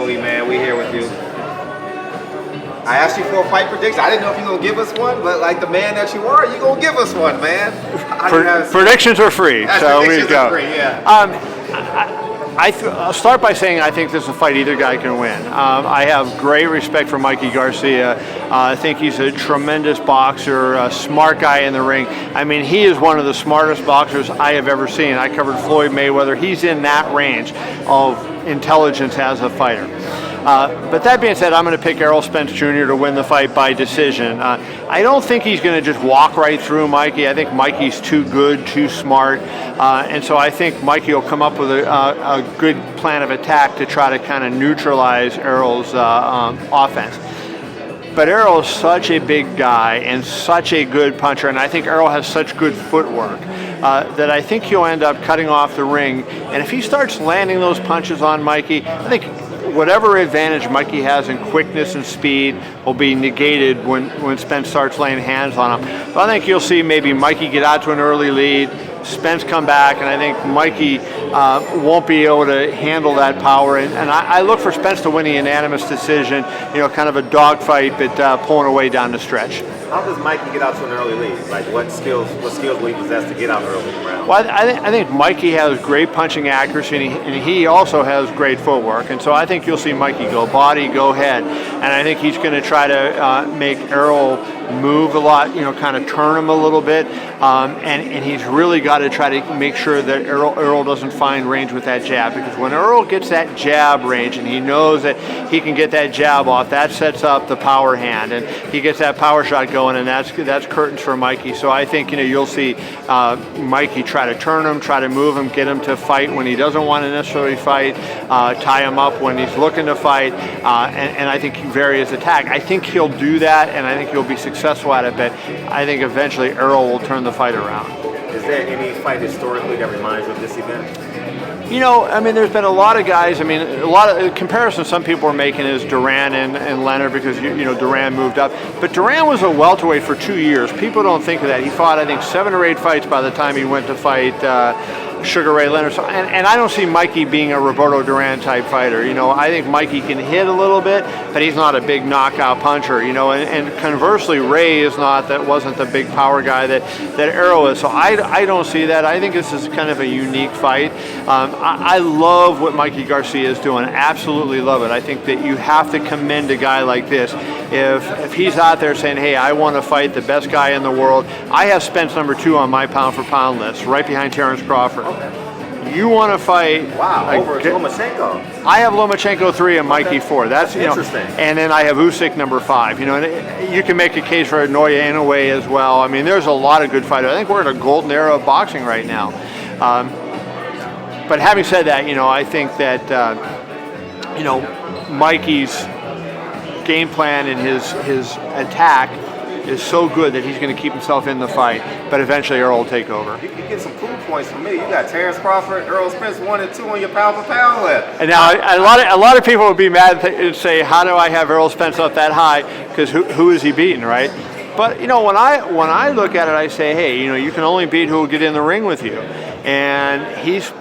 Iole, man. We here with you. I asked you for a fight prediction. I didn't know if you were going to give us one, but like the man that you are, you're going to give us one, man. Predictions are free, so we go. Free, yeah. I'll start by saying I think this is a fight either guy can win. I have great respect for Mikey Garcia. I think he's a tremendous boxer, a smart guy in the ring. I mean, he is one of the smartest boxers I have ever seen. I covered Floyd Mayweather. He's in that range of intelligence as a fighter. But that being said, I'm going to pick Errol Spence Jr. to win the fight by decision. I don't think he's going to just walk right through Mikey. I think Mikey's too good, too smart, and so I think Mikey will come up with a good plan of attack to try to kind of neutralize Errol's offense. But Errol is such a big guy and such a good puncher, and I think Errol has such good footwork that I think he'll end up cutting off the ring. And if he starts landing those punches on Mikey, I think whatever advantage Mikey has in quickness and speed will be negated when Spence starts laying hands on him. So I think you'll see maybe Mikey get out to an early lead, Spence come back, and I think Mikey won't be able to handle that power. And I look for Spence to win a unanimous decision, kind of a dogfight, but pulling away down the stretch. How does Mikey get out to an early lead? Like what skills will he possess to get out early in the round? Well, I think Mikey has great punching accuracy, and he also has great footwork. And so I think you'll see Mikey go body, go head. And I think he's going to try to make Errol move a lot, kind of turn him a little bit. And he's really got to try to make sure that Errol doesn't find range with that jab, because when Errol gets that jab range and he knows that he can get that jab off, that sets up the power hand, and he gets that power shot going, and that's curtains for Mikey. So I think you'll see Mikey try to turn him, try to move him, get him to fight when he doesn't want to necessarily fight, tie him up when he's looking to fight, and I think vary his attack. I think he'll do that, and I think he'll be successful at it, but I think eventually Errol will turn the fight around. Is there any fight historically that reminds you of this event? There's been a lot of guys. A lot of comparisons some people are making is Duran and Leonard, because Duran moved up, but Duran was a welterweight for 2 years. People don't think of that. He fought, I think, 7 or 8 fights by the time he went to fight Sugar Ray Leonard. So, and I don't see Mikey being a Roberto Duran type fighter. I think Mikey can hit a little bit, but he's not a big knockout puncher. And conversely, Ray wasn't the big power guy that Errol is. So I don't see that. I think this is kind of a unique fight. I love what Mikey Garcia is doing. Absolutely love it. I think that you have to commend a guy like this. If he's out there saying, hey, I want to fight the best guy in the world, I have Spence #2 on my pound for pound list, right behind Terrence Crawford. Okay. You want to fight? Wow, over Lomachenko. I have Lomachenko 3 and Mikey 4. That's interesting. And then I have Usyk #5. And you can make a case for Inoue Inoue as well. There's a lot of good fighters. I think we're in a golden era of boxing right now. But having said that, I think that Mikey's game plan and his attack is so good that he's going to keep himself in the fight, but eventually Errol will take over. You get some cool points from me. You got Terrence Crawford, Errol Spence 1 and 2 on your pound for pound list. And now a lot of people would be mad and say, how do I have Errol Spence up that high? Because who is he beating, right? But when I look at it, I say, hey, you can only beat who will get in the ring with you, and he's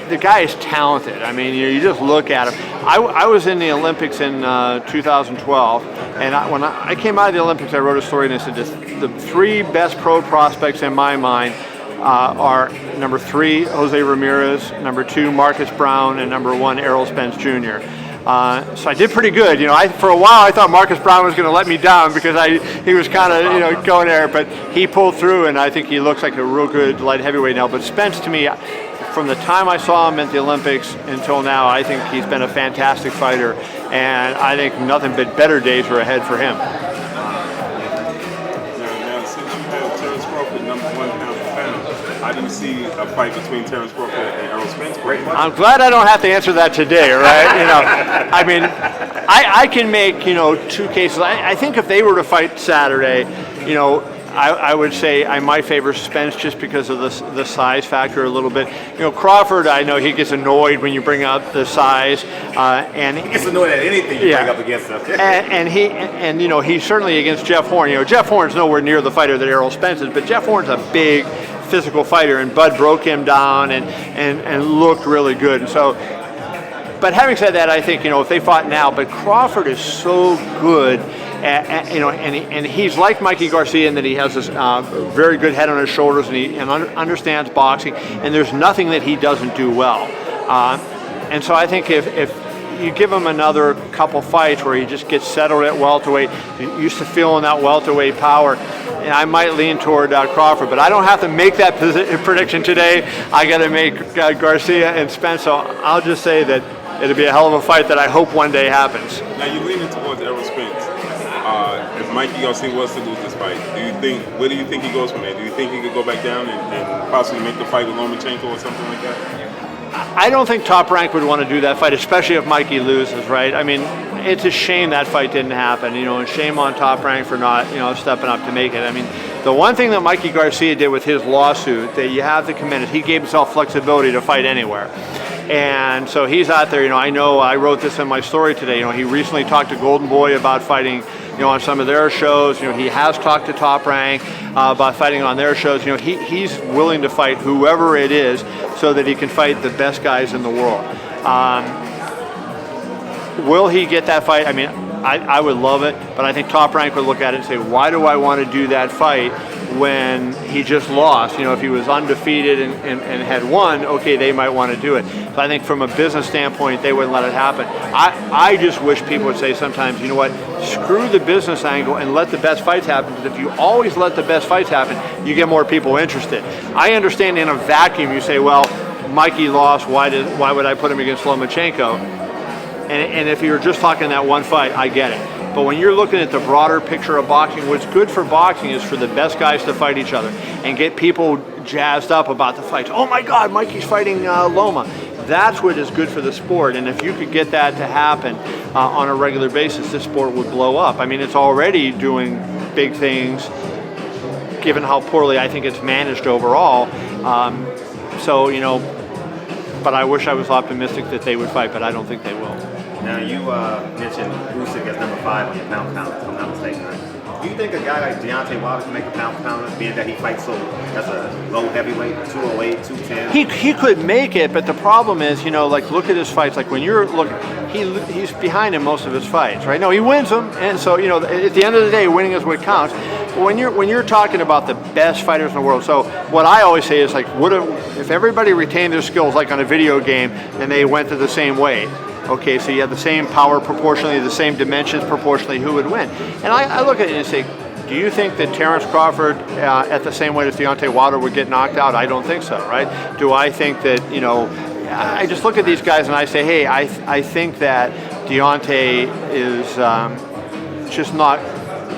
the guy is talented. You just look at him. I was in the Olympics in 2012, and when I came out of the Olympics, I wrote a story and I said the 3 best pro prospects in my mind are #3, Jose Ramirez, #2, Marcus Brown, and #1, Errol Spence Jr. So I did pretty good. For a while I thought Marcus Brown was going to let me down because he was kind of going there, but he pulled through, and I think he looks like a real good light heavyweight now. But Spence, to me, from the time I saw him at the Olympics until now, I think he's been a fantastic fighter, and I think nothing but better days are ahead for him. Now, since you had Terrence Crawford #1 pound for pound, I didn't see a fight between Terrence Crawford and Errol Spence. I'm glad I don't have to answer that today, right? I can make 2 cases. I think if they were to fight Saturday, I would say I might favor Spence just because of the size factor a little bit. Crawford, I know he gets annoyed when you bring up the size, and he gets annoyed at anything you bring up against him. and he's certainly against Jeff Horn. Jeff Horn's nowhere near the fighter that Errol Spence is, but Jeff Horn's a big physical fighter, and Bud broke him down and looked really good. And so But having said that, I think, if they fought now, but Crawford is so good and he's like Mikey Garcia in that he has this very good head on his shoulders and he understands boxing, and there's nothing that he doesn't do well. And so I think if you give him another couple fights where he just gets settled at welterweight, used to feeling that welterweight power, and I might lean toward Crawford, but I don't have to make that prediction today. I got to make Garcia and Spence, so I'll just say that it'll be a hell of a fight that I hope one day happens. Now you're leaning towards Errol Spence. If Mikey Garcia was to lose this fight, where do you think he goes from there? Do you think he could go back down and possibly make the fight with Lomachenko or something like that? I don't think Top Rank would want to do that fight, especially if Mikey loses, right? I mean, it's a shame that fight didn't happen, and shame on Top Rank for not, stepping up to make it. I mean, the one thing that Mikey Garcia did with his lawsuit that you have to commend is he gave himself flexibility to fight anywhere. And so he's out there, I know I wrote this in my story today, he recently talked to Golden Boy about fighting, on some of their shows. He has talked to Top Rank about fighting on their shows. He's willing to fight whoever it is so that he can fight the best guys in the world. Will he get that fight? I mean, I would love it, but I think Top Rank would look at it and say, why do I want to do that fight when he just lost? If he was undefeated and had won, okay, they might want to do it. So I think from a business standpoint, they wouldn't let it happen. I just wish people would say sometimes, you know what, screw the business angle and let the best fights happen, because if you always let the best fights happen, you get more people interested. I understand in a vacuum you say, well, Mikey lost, why would I put him against Lomachenko? And if you're just talking that one fight, I get it. But when you're looking at the broader picture of boxing, what's good for boxing is for the best guys to fight each other and get people jazzed up about the fights. Oh my God, Mikey's fighting Loma. That's what is good for the sport. And if you could get that to happen on a regular basis, this sport would blow up. I mean, it's already doing big things, given how poorly I think it's managed overall. But I wish I was optimistic that they would fight, but I don't think they will. Now, you mentioned Usyk as number 5 on your pound count, if I'm not mistaken. Do you think a guy like Deontay Wilder can make a pound for pound, being that he fights so as a low heavyweight, 208, 210? He could make it, but the problem is, look at his fights. Like when you're looking, he's behind in most of his fights, right? No, he wins them, and so at the end of the day, winning is what counts. But when you're talking about the best fighters in the world, so what I always say is like, what if everybody retained their skills like on a video game and they went to the same weight? Okay, so you have the same power proportionally, the same dimensions proportionally, who would win? And I look at it and say, do you think that Terence Crawford at the same weight as Deontay Wilder would get knocked out? I don't think so, right? Do I think that, I just look at these guys and I say, hey, I think that Deontay is just not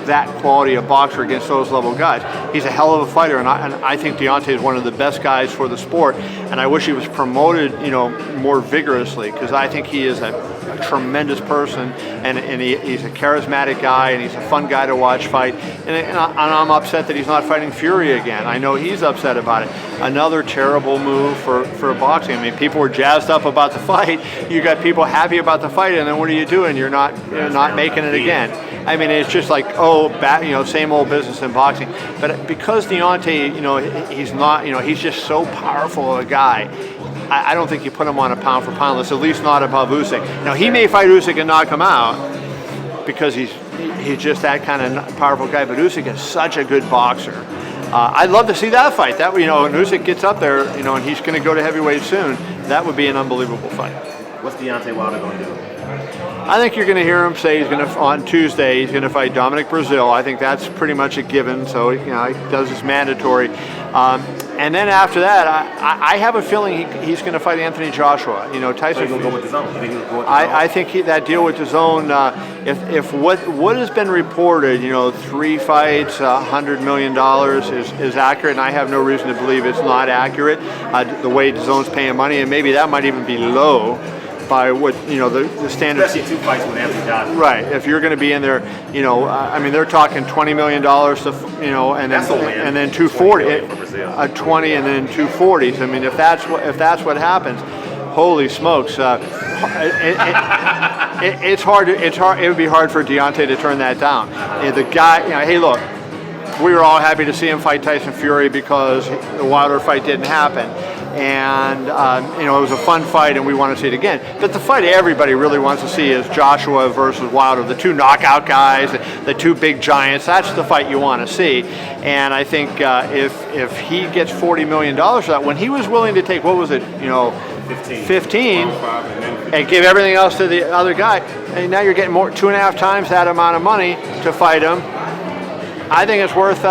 that quality of boxer against those level guys. He's a hell of a fighter, and I think Deontay is one of the best guys for the sport, and I wish he was promoted, more vigorously, because I think he is a tremendous person, and he's a charismatic guy, and he's a fun guy to watch fight, and I'm upset that he's not fighting Fury again. I know he's upset about it. Another terrible move for boxing. I mean, people were jazzed up about the fight. You got people happy about the fight, and then what are you doing? You're not making it again. I mean, it's just like, same old business in boxing. But because Deontay, he's not, he's just so powerful of a guy. I don't think you put him on a pound for pound list, at least not above Usyk. Now, he may fight Usyk and knock him out because he's just that kind of powerful guy, but Usyk is such a good boxer. I'd love to see that fight. That when Usyk gets up there, and he's going to go to heavyweight soon, that would be an unbelievable fight. What's Deontay Wilder going to do? I think you're going to hear him say on Tuesday he's going to fight Dominic Brazil. I think that's pretty much a given. So he does his mandatory, and then after that, I have a feeling he's going to fight Anthony Joshua. Tyson. So he's going to go with his own. I think that deal with his own. If what has been reported, 3 fights, $100 million is accurate, and I have no reason to believe it's not accurate. The way DAZN's paying money, and maybe that might even be low by what the standard. Especially 2 fights with Anthony Joshua. Right. If you're going to be in there, they're talking $20 million to, and then 240, 20 and then 240s. I mean, if that's what happens, holy smokes! It's hard. It would be hard for Deontay to turn that down. The guy, hey, look, we were all happy to see him fight Tyson Fury because the Wilder fight didn't happen. and you know, it was a fun fight, and we want to see it again. But the fight everybody really wants to see is Joshua versus Wilder, the two knockout guys, the two big giants. That's the fight you want to see. And I think if he gets $40 million for that, when he was willing to take, what was it, you know, 15 and give everything else to the other guy, and now you're getting more 2.5 times that amount of money to fight him. I think it's worth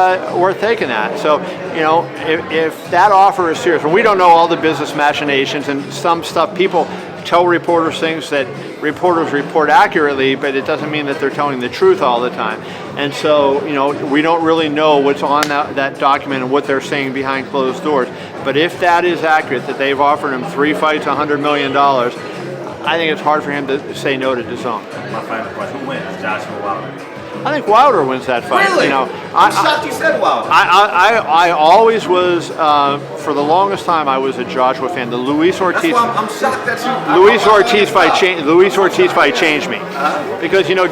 taking that. So, you know, if that offer is serious, and we don't know all the business machinations and some stuff, people tell reporters things that reporters report accurately, but it doesn't mean that they're telling the truth all the time. And so, you know, we don't really know what's on that document and what they're saying behind closed doors. But if that is accurate, that they've offered him 3 fights, $100 million, I think it's hard for him to say no to DAZN. My final question: who wins, Joshua or Wilder? I think Wilder wins that fight. Really? You know, I'm shocked you said Wilder. I always was, for the longest time, I was a Joshua fan. The Luis Ortiz. That's why I'm shocked that you. Luis Ortiz fight changed me because, you know,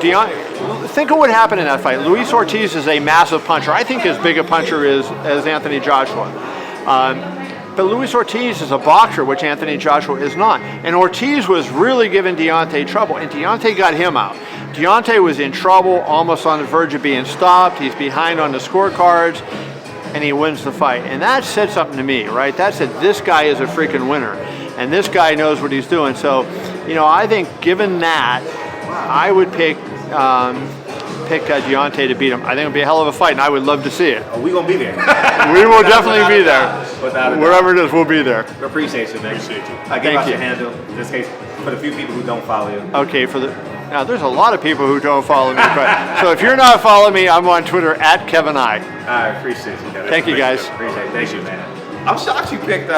think of what happened in that fight. Luis Ortiz is a massive puncher. I think as big a puncher as Anthony Joshua. But Luis Ortiz is a boxer, which Anthony Joshua is not. And Ortiz was really giving Deontay trouble, and Deontay got him out. Deontay was in trouble, almost on the verge of being stopped. He's behind on the scorecards, and he wins the fight. And that said something to me, right? That said, this guy is a freaking winner, and this guy knows what he's doing. So, you know, I think given that, I would pick Deontay to beat him. I think it would be a hell of a fight, and I would love to see it. Oh, we're going to be there. We will definitely be there. Wherever it is, we'll be there. We appreciate you, man. Appreciate you. Give out your handle, in this case, for the few people who don't follow you. Okay, now there's a lot of people who don't follow me, but so if you're not following me, I'm on Twitter @KevinI. I appreciate you, Kevin. Thank you, guys. Appreciate it. Thank you, man. I'm shocked you picked